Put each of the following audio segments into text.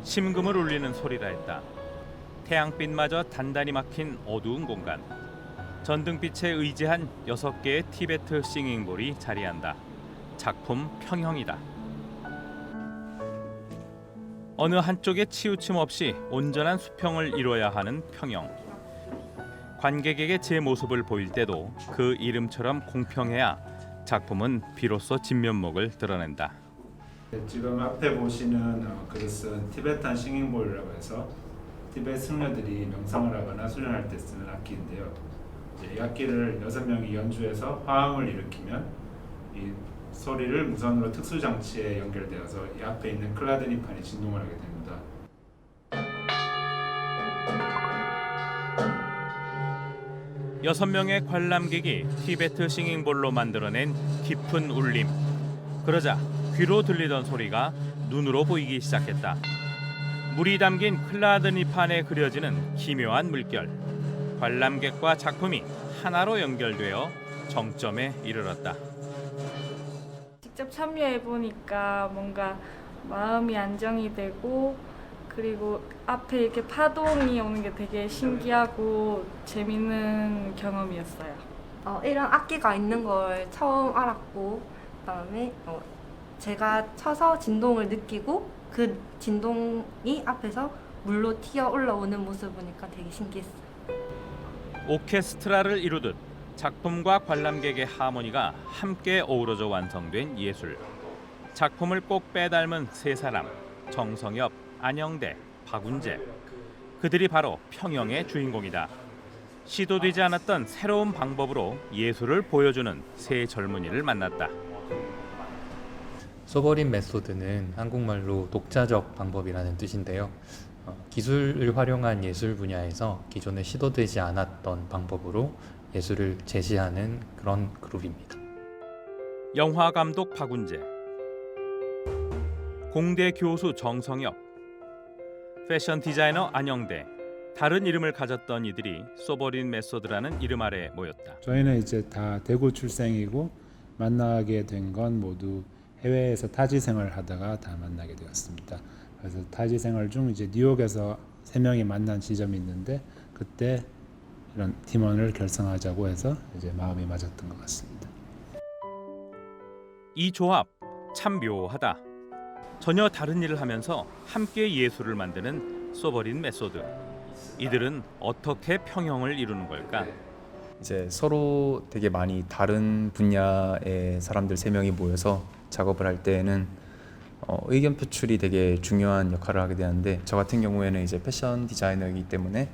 심금을 울리는 소리라 했다. 태양빛마저 단단히 막힌 어두운 공간. 전등빛에 의지한 6개의 티베트 싱잉볼이 자리한다. 작품 평형이다. 어느 한쪽에 치우침 없이 온전한 수평을 이뤄야 하는 평형. 관객에게 제 모습을 보일 때도 그 이름처럼 공평해야 작품은 비로소 진면목을 드러낸다. 지금 앞에 보시는 그릇은 티베탄 싱잉볼이라고 해서 티베트 승려들이 명상을 하거나 수련할 때 쓰는 악기인데요. 이 악기를 6명이 연주해서 화음을 일으키면 이 소리를 무선으로 특수 장치에 연결되어서 이 앞에 있는 클라드니판이 진동을 하게 됩니다. 여섯 명의 관람객이 티베트 싱잉볼로 만들어낸 깊은 울림. 그러자 귀로 들리던 소리가 눈으로 보이기 시작했다. 물이 담긴 클라드니판에 그려지는 기묘한 물결. 관람객과 작품이 하나로 연결되어 정점에 이르렀다. 직접 참여해 보니까 뭔가 마음이 안정이 되고, 그리고 앞에 이렇게 파동이 오는 게 되게 신기하고 재밌는 경험이었어요. 이런 악기가 있는 걸 처음 알았고, 그다음에 제가 쳐서 진동을 느끼고 그 진동이 앞에서 물로 튀어 올라오는 모습을 보니까 되게 신기했어요. 오케스트라를 이루듯 작품과 관람객의 하모니가 함께 어우러져 완성된 예술. 작품을 꼭 빼닮은 세 사람, 정성엽, 안영대, 박운재. 그들이 바로 평형의 주인공이다. 시도되지 않았던 새로운 방법으로 예술을 보여주는 세 젊은이를 만났다. 소버린 메소드는 한국말로 독자적 방법이라는 뜻인데요. 기술을 활용한 예술 분야에서 기존에 시도되지 않았던 방법으로 예술을 제시하는 그런 그룹입니다. 영화 감독 박운재, 공대 교수 정성엽, 패션 디자이너 안영대. 다른 이름을 가졌던 이들이 소버린 메소드라는 이름 아래 모였다. 저희는 이제 다 대구 출생이고 만나게 된 건 모두 해외에서 타지 생활을 하다가 다 만나게 되었습니다. 그래서 타지 생활 중 이제 뉴욕에서 3명이 만난 지점이 있는데 그때 이런 팀원을 결성하자고 해서 이제 마음이 맞았던 것 같습니다. 이 조합 참 묘하다. 전혀 다른 일을 하면서 함께 예술을 만드는 소버린 메소드. 이들은 어떻게 평형을 이루는 걸까? 이제 서로 되게 많이 다른 분야의 사람들 3명이 모여서 작업을 할 때에는 의견 표출이 되게 중요한 역할을 하게 되는데, 저 같은 경우에는 이제 패션 디자이너이기 때문에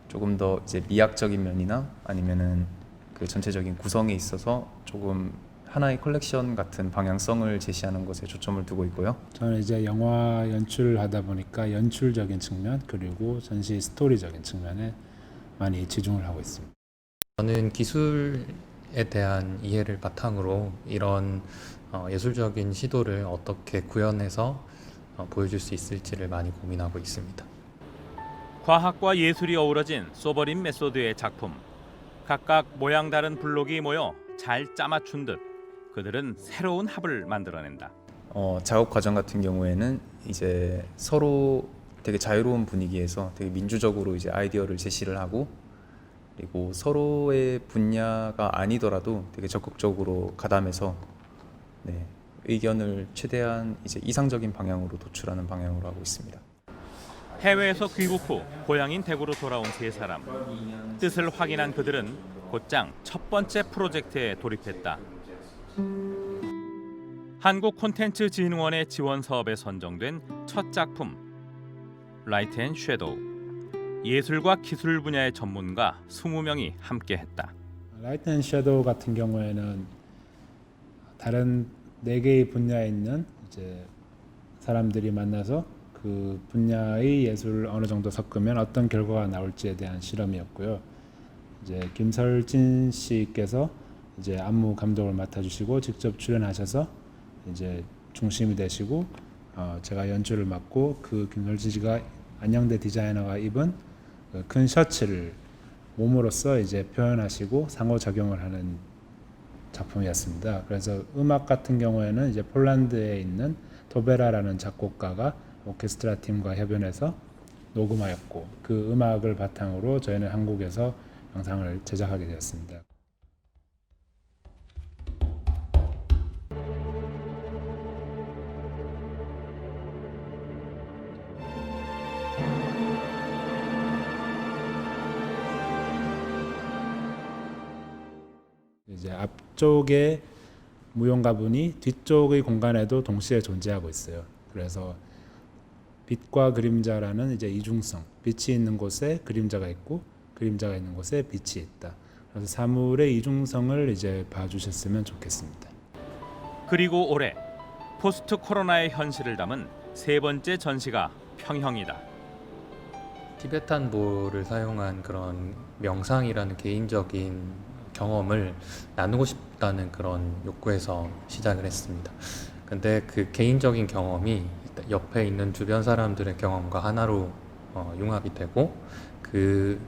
조금 더 이제 미학적인 면이나 아니면은 그 전체적인 구성에 있어서 조금 하나의 컬렉션 같은 방향성을 제시하는 것에 초점을 두고 있고요. 저는 이제 영화 연출을 하다 보니까 연출적인 측면 그리고 전시 스토리적인 측면에 많이 치중을 하고 있습니다. 저는 기술에 대한 이해를 바탕으로 이런 예술적인 시도를 어떻게 구현해서 보여줄 수 있을지를 많이 고민하고 있습니다. 과학과 예술이 어우러진 소버린 메소드의 작품. 각각 모양 다른 블록이 모여 잘 짜맞춘 듯 그들은 새로운 합을 만들어낸다. 작업 과정 같은 경우에는 이제 서로 되게 자유로운 분위기에서 되게 민주적으로 이제 아이디어를 제시를 하고, 그리고 서로의 분야가 아니더라도 되게 적극적으로 가담해서 의견을 최대한 이제 이상적인 방향으로 도출하는 방향으로 하고 있습니다. 해외에서 귀국 후 고향인 대구로 돌아온 세 사람. 뜻을 확인한 그들은 곧장 첫 번째 프로젝트에 돌입했다. 한국콘텐츠진흥원의 지원 사업에 선정된 첫 작품 라이트 앤 섀도우. 예술과 기술 분야의 전문가 20명이 함께했다. 라이트 앤 섀도우 같은 경우에는 다른 4개의 분야에 있는 이제 사람들이 만나서 그 분야의 예술을 어느 정도 섞으면 어떤 결과가 나올지에 대한 실험이었고요. 이제 김설진 씨께서 이제 안무 감독을 맡아주시고 직접 출연하셔서 이제 중심이 되시고, 제가 연출을 맡고 그 김설진 씨가 안영대 디자이너가 입은 그 큰 셔츠를 몸으로써 이제 표현하시고 상호작용을 하는 작품이었습니다. 그래서 음악 같은 경우에는 이제 폴란드에 있는 도베라라는 작곡가가 오케스트라 팀과 협연해서 녹음하였고 그 음악을 바탕으로 저희는 한국에서 영상을 제작하게 되었습니다. 이제 앞쪽에 무용가분이 뒤쪽의 공간에도 동시에 존재하고 있어요. 그래서 빛과 그림자라는 이제 이중성, 빛이 있는 곳에 그림자가 있고 그림자가 있는 곳에 빛이 있다. 그래서 사물의 이중성을 이제 봐주셨으면 좋겠습니다. 그리고 올해 포스트 코로나의 현실을 담은 세 번째 전시가 평형이다. 티베탄보를 사용한 그런 명상이라는 개인적인 경험을 나누고 싶다는 그런 욕구에서 시작을 했습니다. 근데 그 개인적인 경험이 옆에 있는 주변 사람들의 경험과 하나로 융합이 되고 그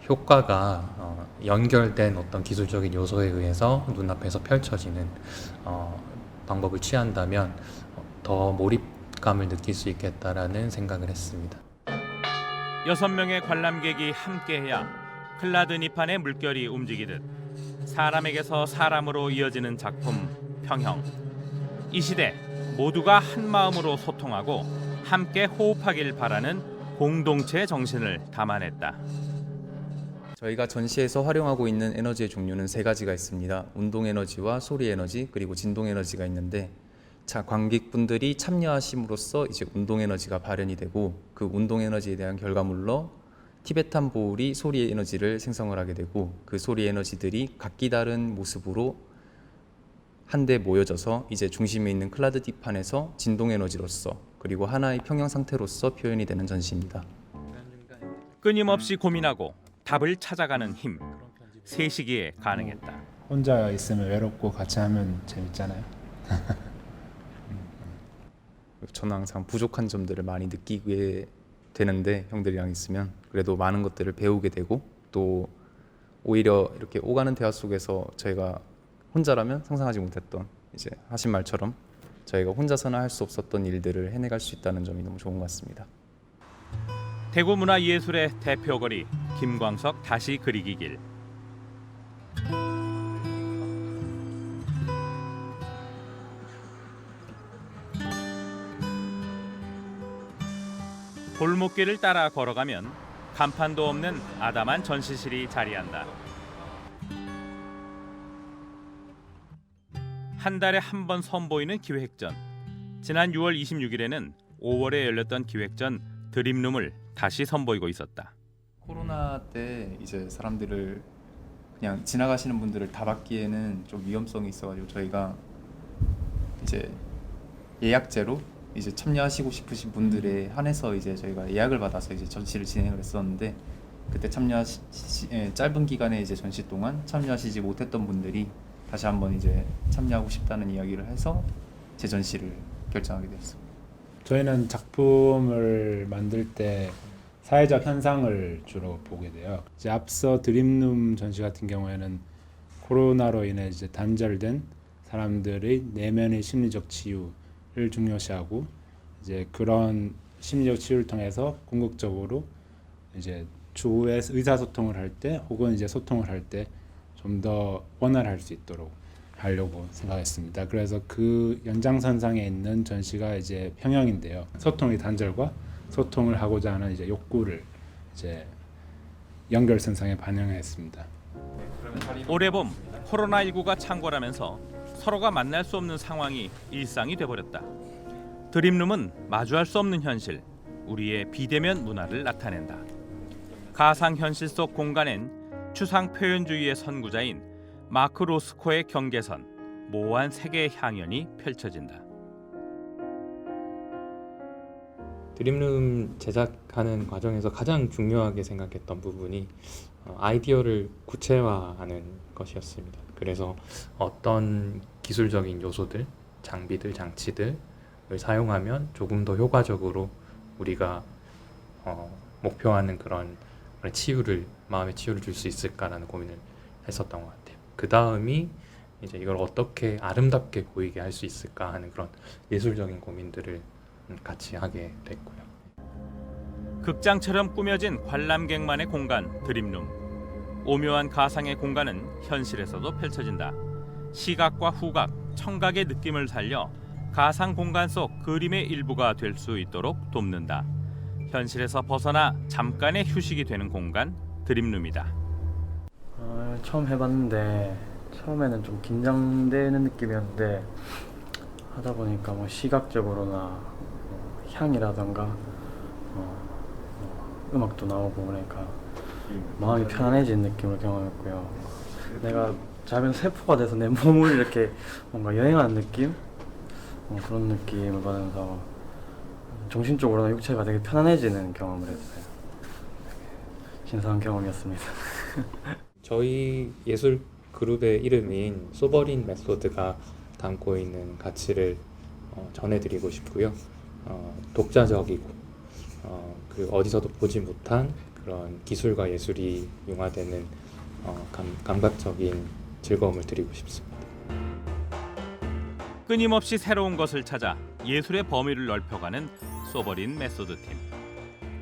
효과가 연결된 어떤 기술적인 요소에 의해서 눈앞에서 펼쳐지는 방법을 취한다면 더 몰입감을 느낄 수 있겠다라는 생각을 했습니다. 6명의 관람객이 함께해야 클라드니판의 물결이 움직이듯 사람에게서 사람으로 이어지는 작품 평형. 이 시대 모두가 한 마음으로 소통하고 함께 호흡하길 바라는 공동체 정신을 담아냈다. 저희가 전시에서 활용하고 있는 에너지의 종류는 세 가지가 있습니다. 운동 에너지와 소리 에너지 그리고 진동 에너지가 있는데 관객분들이 참여하심으로써 이제 운동 에너지가 발현이 되고 그 운동 에너지에 대한 결과물로 티베탄 보울이 소리 에너지를 생성을 하게 되고 그 소리 에너지들이 각기 다른 모습으로 한데 모여져서 이제 중심에 있는 클라드디판에서 진동 에너지로서 그리고 하나의 평형 상태로서 표현이 되는 전시입니다. 끊임없이 고민하고 답을 찾아가는 힘. 새 시기에 가능했다. 혼자 있으면 외롭고 같이 하면 재밌잖아요. 저는 항상 부족한 점들을 많이 느끼게 되는데 형들이랑 있으면 그래도 많은 것들을 배우게 되고 또 오히려 이렇게 오가는 대화 속에서 저희가 혼자라면 상상하지 못했던 이제 하신 말처럼 저희가 혼자서는 할 수 없었던 일들을 해내갈 수 있다는 점이 너무 좋은 것 같습니다. 대구문화예술의 대표거리 김광석 다시 그리기 길. 골목길을 따라 걸어가면 간판도 없는 아담한 전시실이 자리한다. 한 달에 한 번 선보이는 기획전. 지난 6월 26일에는 5월에 열렸던 기획전 드림룸을 다시 선보이고 있었다. 코로나 때 이제 사람들을 그냥 지나가시는 분들을 다 받기에는 좀 위험성이 있어가지고 저희가 이제 예약제로 이제 참여하시고 싶으신 분들에 한해서 이제 저희가 예약을 받아서 이제 전시를 진행을 했었는데 그때 짧은 기간에 이제 전시 동안 참여하시지 못했던 분들이 다시 한번 이제 참여하고 싶다는 이야기를 해서 재전시를 결정하게 되었습니다. 저희는 작품을 만들 때 사회적 현상을 주로 보게 돼요. 이제 앞서 드림룸 전시 같은 경우에는 코로나로 인해 이제 단절된 사람들의 내면의 심리적 치유를 중요시하고 이제 그런 심리적 치유를 통해서 궁극적으로 이제 추후에 의사소통을 할 때 혹은 이제 소통을 할 때 좀 더 원활할 수 있도록 하려고 생각했습니다. 그래서 그 연장선상에 있는 전시가 이제 평형인데요. 소통의 단절과 소통을 하고자 하는 이제 욕구를 이제 연결선상에 반영했습니다. 올해 봄 코로나19가 창궐하면서 서로가 만날 수 없는 상황이 일상이 돼버렸다. 드림룸은 마주할 수 없는 현실, 우리의 비대면 문화를 나타낸다. 가상현실 속 공간엔 추상 표현주의의 선구자인 마크 로스코의 경계선, 모호한 세계의 향연이 펼쳐진다. 드림룸 제작하는 과정에서 가장 중요하게 생각했던 부분이 아이디어를 구체화하는 것이었습니다. 그래서 어떤 기술적인 요소들, 장비들, 장치들을 사용하면 조금 더 효과적으로 우리가 목표하는 그런 치유를, 마음의 치유를 줄 수 있을까라는 고민을 했었던 것 같아요. 그 다음이 이제 이걸 어떻게 아름답게 보이게 할 수 있을까 하는 그런 예술적인 고민들을 같이 하게 됐고요. 극장처럼 꾸며진 관람객만의 공간 드림룸. 오묘한 가상의 공간은 현실에서도 펼쳐진다. 시각과 후각, 청각의 느낌을 살려 가상 공간 속 그림의 일부가 될 수 있도록 돕는다. 현실에서 벗어나 잠깐의 휴식이 되는 공간 드림룸이다. 처음 해봤는데 처음에는 좀 긴장되는 느낌이었는데 하다 보니까 뭐 시각적으로나 향이라던가 음악도 나오고 그러니까 마음이 편안해진 느낌을 경험했고요. 내가 작은 세포가 돼서 내 몸을 이렇게 뭔가 여행하는 느낌? 그런 느낌을 받으면서 정신적으로나 육체가 되게 편안해지는 경험을 했어요. 신선한 경험이었습니다. 저희 예술 그룹의 이름인 소버린 메소드가 담고 있는 가치를 전해드리고 싶고요. 독자적이고 그리고 어디서도 보지 못한 그런 기술과 예술이 융화되는 감각적인 즐거움을 드리고 싶습니다. 끊임없이 새로운 것을 찾아 예술의 범위를 넓혀가는 소버린 메소드 팀.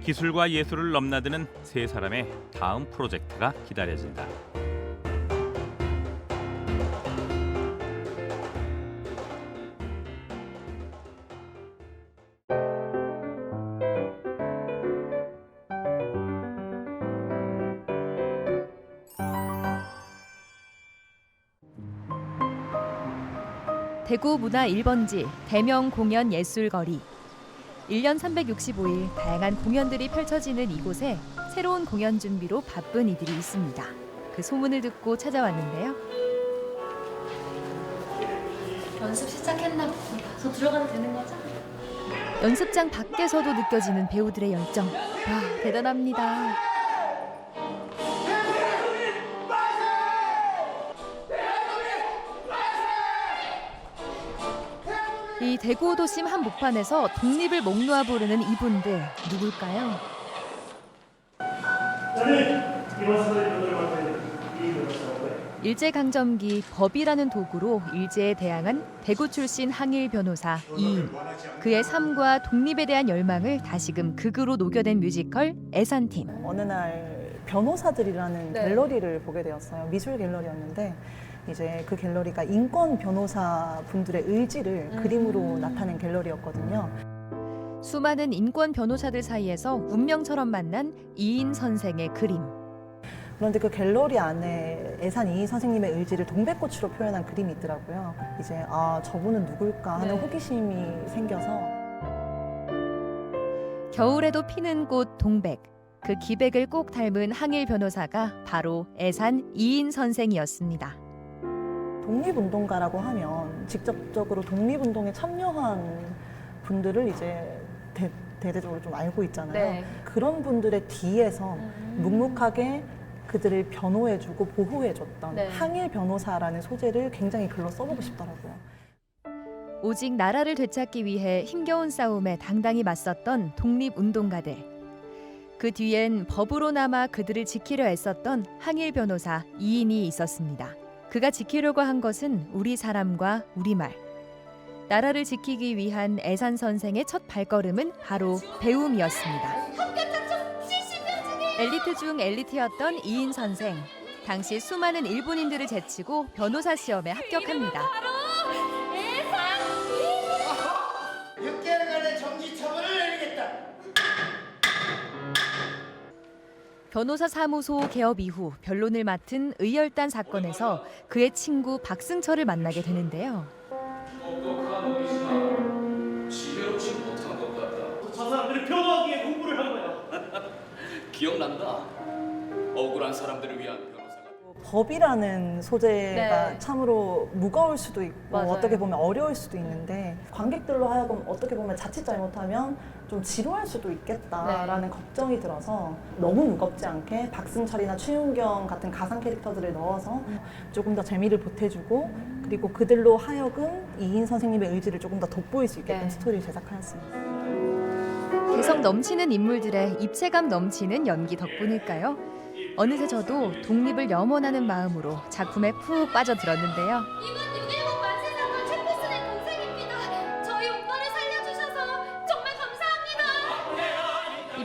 기술과 예술을 넘나드는 세 사람의 다음 프로젝트가 기다려진다. 대구 문화 1번지 대명 공연 예술거리. 1년 365일 다양한 공연들이 펼쳐지는 이곳에 새로운 공연 준비로 바쁜 이들이 있습니다. 그 소문을 듣고 찾아왔는데요. 연습 시작했나 봅니다. 저 들어가도 되는 거죠? 연습장 밖에서도 느껴지는 배우들의 열정. 와, 대단합니다. 이 대구 도심 한복판에서 독립을 목 놓아 부르는 이분들 누굴까요? 일제강점기 법이라는 도구로 일제에 대항한 대구 출신 항일 변호사 이인. 그의 삶과 독립에 대한 열망을 다시금 극으로 녹여낸 뮤지컬 애산팀. 어느 날 변호사들이라는 갤러리를 보게 되었어요. 미술 갤러리였는데 이제 그 갤러리가 인권 변호사 분들의 의지를 그림으로 나타낸 갤러리였거든요. 수많은 인권 변호사들 사이에서 운명처럼 만난 이인 선생의 그림. 그런데 그 갤러리 안에 애산 이인 선생님의 의지를 동백꽃으로 표현한 그림이 있더라고요. 이제 저분은 누굴까 하는 호기심이 생겨서 겨울에도 피는 꽃 동백. 그 기백을 꼭 닮은 항일 변호사가 바로 애산 이인 선생이었습니다. 독립운동가라고 하면 직접적으로 독립운동에 참여한 분들을 이제 대대적으로 좀 알고 있잖아요. 네. 그런 분들의 뒤에서 묵묵하게 그들을 변호해주고 보호해줬던 항일 변호사라는 소재를 굉장히 글로 써보고 싶더라고요. 오직 나라를 되찾기 위해 힘겨운 싸움에 당당히 맞섰던 독립운동가들. 그 뒤엔 법으로나마 그들을 지키려 애썼던 항일 변호사 이인이 있었습니다. 그가 지키려고 한 것은 우리 사람과 우리말. 나라를 지키기 위한 애산 선생의 첫 발걸음은 바로 배움이었습니다. 엘리트 중 엘리트였던 이인 선생. 당시 수많은 일본인들을 제치고 변호사 시험에 합격합니다. 6개월간의 정지 처분을 내리겠다. 변호사 사무소 개업 이후 변론을 맡은 의열단 사건에서 그의 친구 박승철을 만나게 되는데요. 지혜롭지 못한 것 같다. 저 사람들이 변호하기 위해 공부를 한 거야. 기억난다. 억울한 사람들을 위한 변호사가. 법이라는 소재가 참으로 무거울 수도 있고 어떻게 보면 어려울 수도 있는데 관객들로 하여금 어떻게 보면 자칫 잘못하면 좀 지루할 수도 있겠다라는 걱정이 들어서 너무 무겁지 않게 박승철이나 최윤경 같은 가상 캐릭터들을 넣어서 조금 더 재미를 보태주고 그리고 그들로 하여금 이인 선생님의 의지를 조금 더 돋보일 수 있게끔 스토리를 제작하였습니다. 개성 넘치는 인물들의 입체감 넘치는 연기 덕분일까요? 어느새 저도 독립을 염원하는 마음으로 작품에 푹 빠져들었는데요. 이건 6.10 만세상과 최필순의 동생입니다. 저희 오빠를 살려주셔서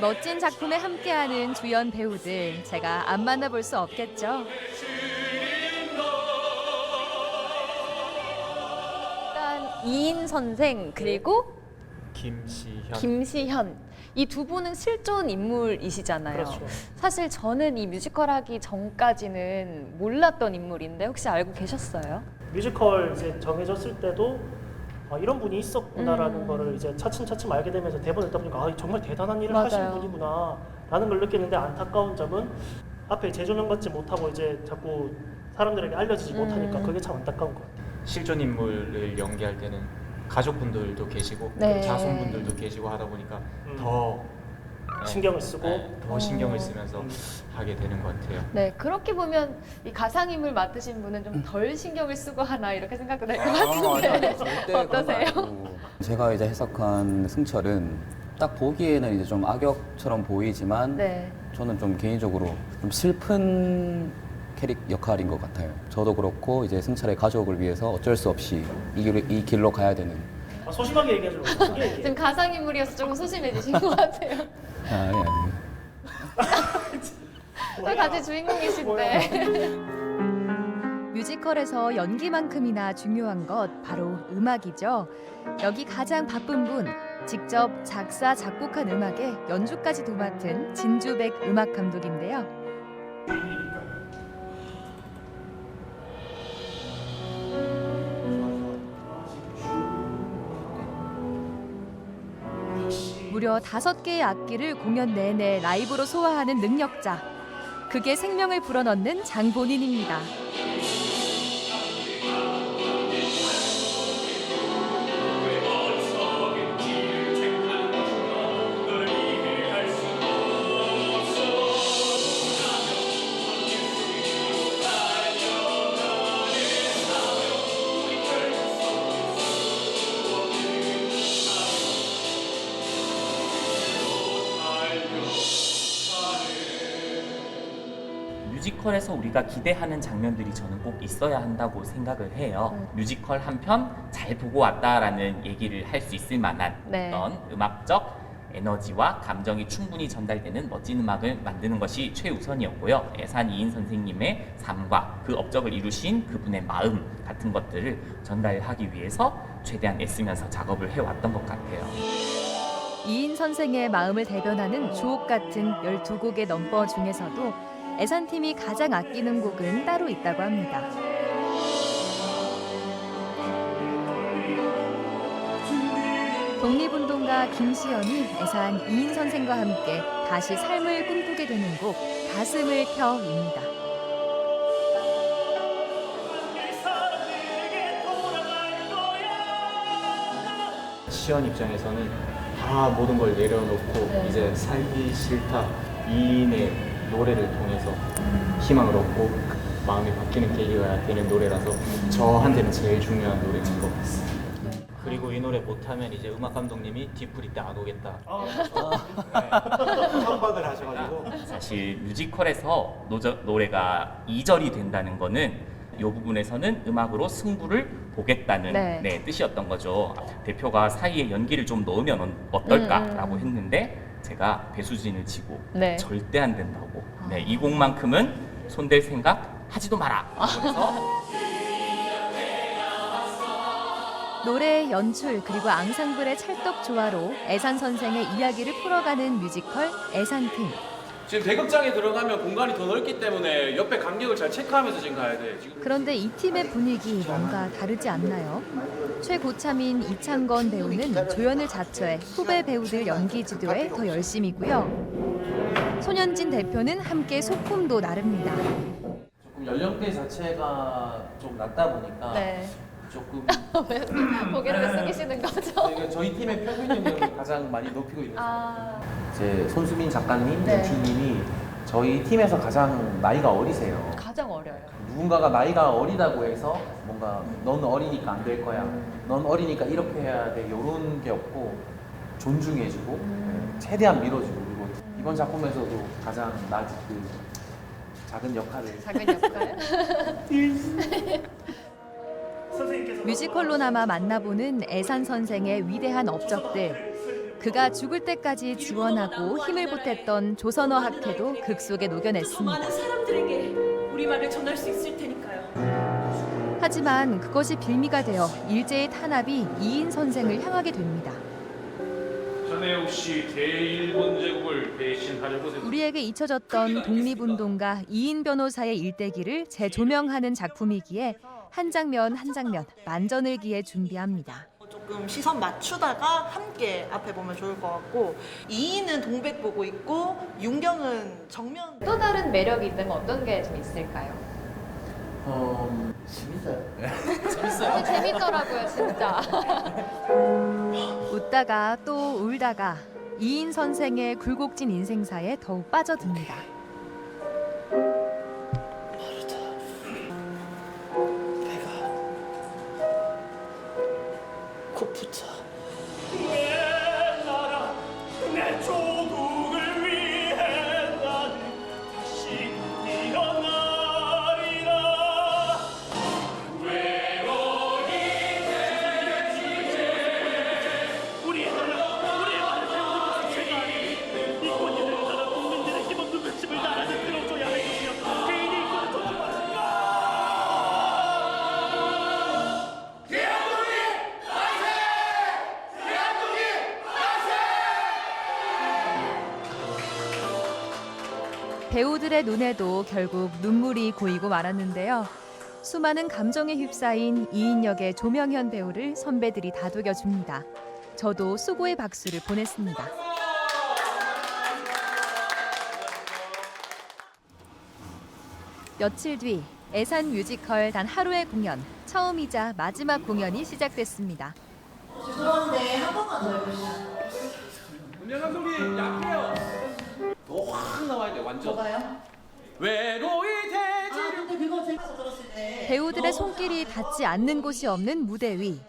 멋진 작품에 함께하는 주연 배우들 제가 안 만나볼 수 없겠죠. 일단 이인 선생 그리고 김시현. 김시현 이 두 분은 실존 인물이시잖아요. 그렇죠. 사실 저는 이 뮤지컬 하기 전까지는 몰랐던 인물인데 혹시 알고 계셨어요? 뮤지컬 이제 정해졌을 때도 이런 분이 있었구나라는 거를 이제 차츰차츰 알게 되면서 대본을 읽다 보니까 정말 대단한 일을 맞아요. 하신 분이구나라는 걸 느꼈는데 안타까운 점은 앞에 재조명받지 못하고 이제 자꾸 사람들에게 알려지지 못하니까 그게 참 안타까운 것 같아요. 실존 인물을 연기할 때는 가족분들도 계시고 네. 자손분들도 계시고 하다 보니까 더 신경을 쓰고 더 신경을 쓰면서 하게 되는 것 같아요. 네, 그렇게 보면 이 가상인물 맡으신 분은 좀 덜 신경을 쓰고 하나 이렇게 생각도 될 것 같은데 어떠세요? 제가 이제 해석한 승철은 딱 보기에는 이제 좀 악역처럼 보이지만 네. 저는 좀 개인적으로 좀 슬픈 캐릭 역할인 것 같아요. 저도 그렇고 이제 승철의 가족을 위해서 어쩔 수 없이 이 길로 가야 되는. 소심하게 얘기하려고. 지금 가상인물이어서 조금 소심해지신 것 같아요. 아니. 왜 같이 주인공이신데? 뮤지컬에서 연기만큼이나 중요한 것 바로 음악이죠. 여기 가장 바쁜 분, 직접 작사, 작곡한 음악에 연주까지 도맡은 진주백 음악 감독인데요. 무려 5개의 악기를 공연 내내 라이브로 소화하는 능력자. 그게 생명을 불어넣는 장본인입니다. 뮤지컬에서 우리가 기대하는 장면들이 저는 꼭 있어야 한다고 생각을 해요. 뮤지컬 한 편 잘 보고 왔다라는 얘기를 할 수 있을 만한 네. 어떤 음악적 에너지와 감정이 충분히 전달되는 멋진 음악을 만드는 것이 최우선이었고요. 애산 이인 선생님의 삶과 그 업적을 이루신 그분의 마음 같은 것들을 전달하기 위해서 최대한 애쓰면서 작업을 해왔던 것 같아요. 이인 선생의 마음을 대변하는 주옥 같은 12곡의 넘버 중에서도 애산팀이 가장 아끼는 곡은 따로 있다고 합니다. 독립운동가 김시연이 애산 이인 선생과 함께 다시 삶을 꿈꾸게 되는 곡 가슴을 펴입니다. 시연 입장에서는 다 모든 걸 내려놓고 이제 살기 싫다 이인의 노래를 통해서 희망을 얻고 마음이 바뀌는 계기가 되는 노래라서 저한테는 제일 중요한 노래인 것 같습니다. 그리고 이 노래 못하면 이제 음악 감독님이 뒤풀이 때 안 오겠다. 협박을 하셔가지고. 사실 뮤지컬에서 노래가 2절이 된다는 거는 이 부분에서는 음악으로 승부를 보겠다는 네. 뜻이었던 거죠. 대표가 사이에 연기를 좀 넣으면 어떨까라고 했는데 제가 배수진을 치고 네. 절대 안 된다고. 이 곡만큼은 손댈 생각 하지도 마라. 그래서 노래, 연출 그리고 앙상블의 찰떡 조화로 애산 선생의 이야기를 풀어가는 뮤지컬 애산팀. 지금 대극장에 들어가면 공간이 더 넓기 때문에 옆에 간격을 잘 체크하면서 지금 가야 돼. 지금. 그런데 이 팀의 분위기 뭔가 다르지 않나요? 최고참인 이창건 배우는 조연을 자처해 후배 배우들 연기 지도에 더 열심이고요. 손현진 대표는 함께 소품도 나릅니다. 조금 연령대 자체가 좀 낮다 보니까 네. 조금 고개를 왜 숙이시는 거죠? 저희 팀의 평균 연령을 가장 많이 높이고 있는 이제 손수민 작가님, 네. 팀이 저희 팀에서 가장 나이가 어리세요. 가장 어려요. 누군가가 나이가 어리다고 해서 뭔가 넌 어리니까 안 될 거야, 넌 어리니까 이렇게 해야 돼, 이런 게 없고 존중해주고 최대한 밀어주고, 그리고 이번 작품에서도 가장 작은 역할을. 작은 역할? 뮤지컬로나마 만나보는 애산 선생의 위대한 업적들. 그가 죽을 때까지 지원하고 힘을 보탰던 조선어 학회도 극 속에 녹여냈습니다. 많은 사람들에게 우리말을 전할 수 있을 테니까요. 하지만 그것이 빌미가 되어 일제의 탄압이 이인 선생을 향하게 됩니다. 전에 혹시 대일본 제국을 배신하려고 우리에게 잊혀졌던 독립운동가 이인 변호사의 일대기를 재조명하는 작품이기에 한 장면 한 장면 만전을 기해 준비합니다. 조금 시선 맞추다가 함께 앞에 보면 좋을 것 같고 이인은 동백 보고 있고 윤경은 정면. 또 다른 매력이 있다면 어떤 게 좀 있을까요? 재밌어요. 재밌더라고요, 진짜. 웃다가 또 울다가 이인 선생의 굴곡진 인생사에 더욱 빠져듭니다. 고프자. 내 나라 내 조국을 위해 나는 다시 일어나리라. 외로이 우리의 나라 세상이 이 꽃들의 나라 국민들의 힘없는 외침을 나라는 들어줘야 할 것이며 개인의 인권을 존중하라. 배우들의 눈에도 결국 눈물이 고이고 말았는데요. 수많은 감정에 휩싸인 이인 역의 조명현 배우를 선배들이 다독여줍니다. 저도 수고의 박수를 보냈습니다. 며칠 뒤 애산 뮤지컬 단 하루의 공연, 처음이자 마지막 공연이 시작됐습니다. 죄송한데 한 번만 더 해보시죠. 은영 감독님 약해요. 더 확 나와야 돼 완전. 뭐가요? 외로이 대지. 근데 그거 제가 들었을 때 배우들의 손길이 닿지 않는 곳이 없는 무대 위.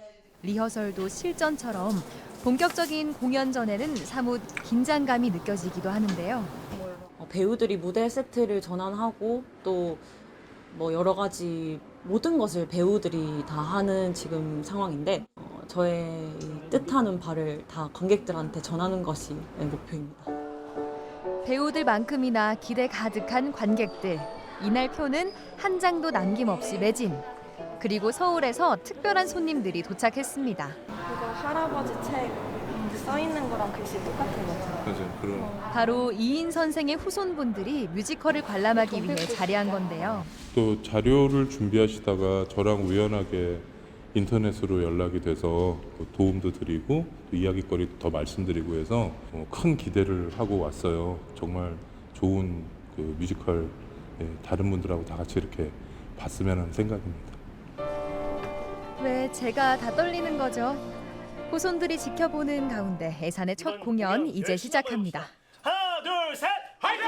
리허설도 실전처럼 본격적인 공연 전에는 사뭇 긴장감이 느껴지기도 하는데요. 배우들이 무대 세트를 전환하고 또 뭐 여러 가지 모든 것을 배우들이 다 하는 지금 상황인데 저의 뜻하는 바를 다 관객들한테 전하는 것이 목표입니다. 배우들만큼이나 기대 가득한 관객들. 이날 표는 한 장도 남김없이 매진. 그리고 서울에서 특별한 손님들이 도착했습니다. 이거 할아버지 책 써 있는 거랑 글씨 똑같은 거죠. 맞아요. 그럼 바로 이인 선생의 후손분들이 뮤지컬을 관람하기 위해 자리한 건데요. 또 자료를 준비하시다가 저랑 우연하게 인터넷으로 연락이 돼서 도움도 드리고 또 이야기거리도 더 말씀드리고 해서 큰 기대를 하고 왔어요. 정말 좋은 그 뮤지컬 다른 분들하고 다 같이 이렇게 봤으면 하는 생각입니다. 왜 제가 다 떨리는 거죠? 후손들이 지켜보는 가운데 애산의 첫 공연 이제 시작합니다. 하나 둘 셋 화이팅!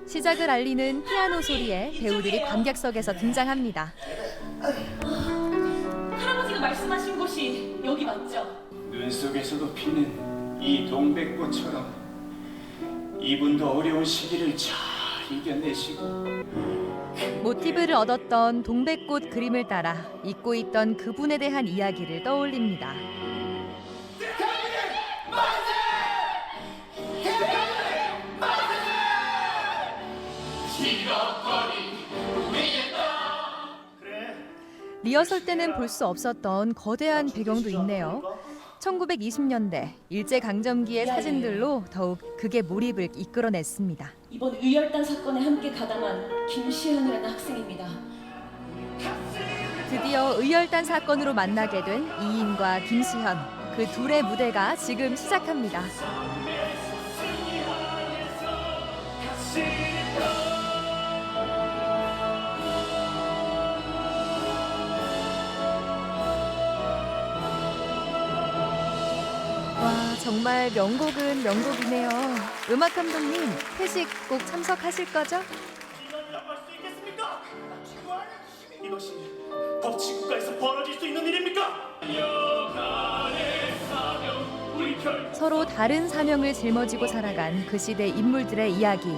시작을 알리는 피아노 소리에 배우들이 관객석에서 등장합니다. 할아버지가 말씀하신 곳이 여기 맞죠? 눈 속에서도 피는 이 동백꽃처럼 이분도 어려운 시기를 잘 이겨내시고 모티브를 얻었던 동백꽃 그림을 따라 잊고 있던 그분에 대한 이야기를 떠올립니다. 리허설 때는 볼 수 없었던 거대한 배경도 있네요. 1920년대 일제강점기의 사진들로 더욱 극의 몰입을 이끌어냈습니다. 이번 의열단 사건에 함께 가담한 김시현이라는 학생입니다. 드디어 의열단 사건으로 만나게 된 이인과 김시현. 그 둘의 무대가 지금 시작합니다. 와, 정말 명곡은 명곡이네요. 음악 감독님, 회식 꼭 참석하실 거죠? 이것이 더 지구가에서 벌어질 수 있는 일입니까? 서로 다른 사명을 짊어지고 살아간 그 시대 인물들의 이야기.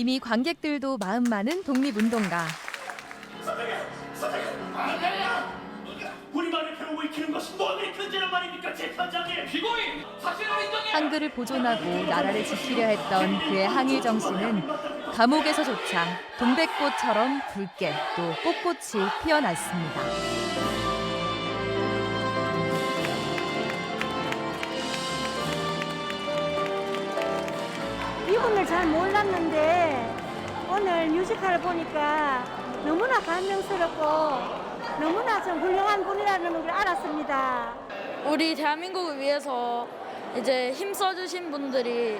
이미 관객들도 마음 많은 독립운동가. 우리말을 배우고 익히는 것이 뭐의 근제란 말입니까, 재판장님? 피고인! 사실을 인정해! 한글을 보존하고 나라를 지키려 했던 그의 항일 정신은 감옥에서조차 동백꽃처럼 붉게 또 꽃꽃이 피어났습니다. 이분을 잘 몰랐는데 오늘 뮤지컬을 보니까 너무나 감명스럽고 너무나 좀 훌륭한 분이라는 걸 알았습니다. 우리 대한민국을 위해서 이제 힘써주신 분들이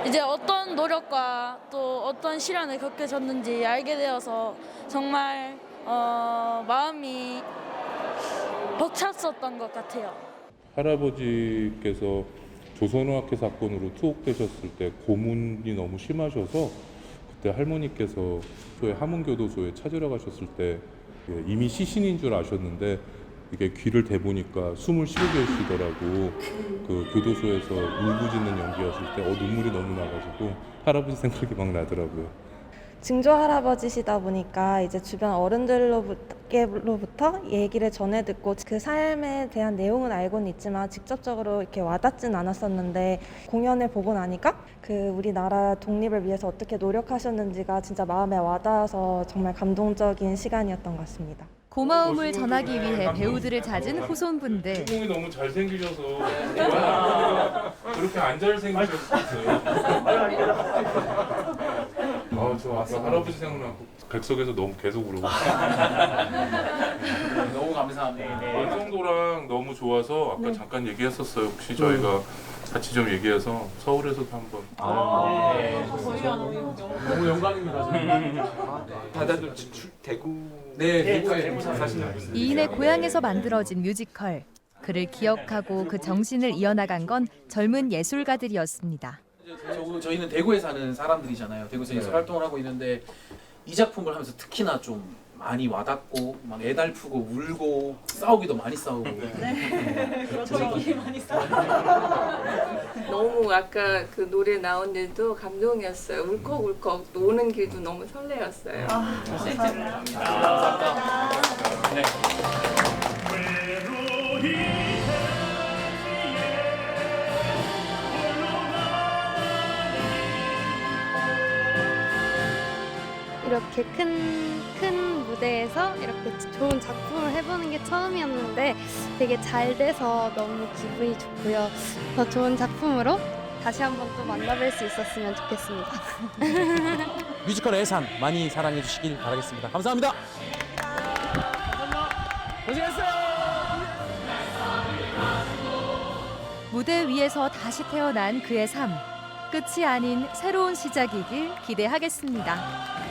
이제 어떤 노력과 또 어떤 시련을 겪으셨는지 알게 되어서 정말 마음이 벅찼었던 것 같아요. 할아버지께서 조선어학회 사건으로 투옥되셨을 때 고문이 너무 심하셔서 그때 할머니께서 함흥교도소에 찾으러 가셨을 때 이미 시신인 줄 아셨는데 이게 귀를 대보니까 숨을 쉬고 계시더라고. 그 교도소에서 울부짖는 연기하실 때 눈물이 너무 나가지고 할아버지 생각이 막 나더라고요. 증조 할아버지시다 보니까 이제 주변 어른들로부터 얘기를 전해 듣고 그 삶에 대한 내용은 알고는 있지만 직접적으로 이렇게 와닿진 않았었는데 공연을 보고 나니까 그 우리나라 독립을 위해서 어떻게 노력하셨는지가 진짜 마음에 와닿아서 정말 감동적인 시간이었던 것 같습니다. 고마움을 전하기 위해 배우들을 찾은 후손분들. 이 너무 잘생기셔서 그렇게 안 잘생기셨어요. 저 아까 할아버지 생각나고 객석에서 너무 계속 울고 너무 감사합니다. 완성도랑 너무 좋아서 아까 잠깐 얘기했었어요. 혹시 저희가 같이 좀 얘기해서 서울에서도 한번. 너무 영광입니다. 다들 대구. 네, 대구에 사시는 분들. 이인의 고향에서 만들어진 뮤지컬. 그를 기억하고 그 정신을 이어나간 건 젊은 예술가들이었습니다. 저희는 대구에 사는 사람들이잖아요. 대구에서 예술 활동을 하고 있는데 이 작품을 하면서 특히나 좀 많이 와닿고 막 애달프고 울고 싸우기도 많이 싸우고. 네, 저희끼리 많이 싸우고. 너무 아까 그 노래 나온 데도 감동이었어요. 울컥울컥 노는 길도 너무 설레었어요. 감사합니다. 네. 이렇게 큰 무대에서 이렇게 좋은 작품을 해보는 게 처음이었는데 되게 잘 돼서 너무 기분이 좋고요. 더 좋은 작품으로 다시 한번 또 만나뵐 수 있었으면 좋겠습니다. 뮤지컬 애산 많이 사랑해 주시길 바라겠습니다. 감사합니다. 고생했어요. 무대 위에서 다시 태어난 그의 삶. 끝이 아닌 새로운 시작이길 기대하겠습니다.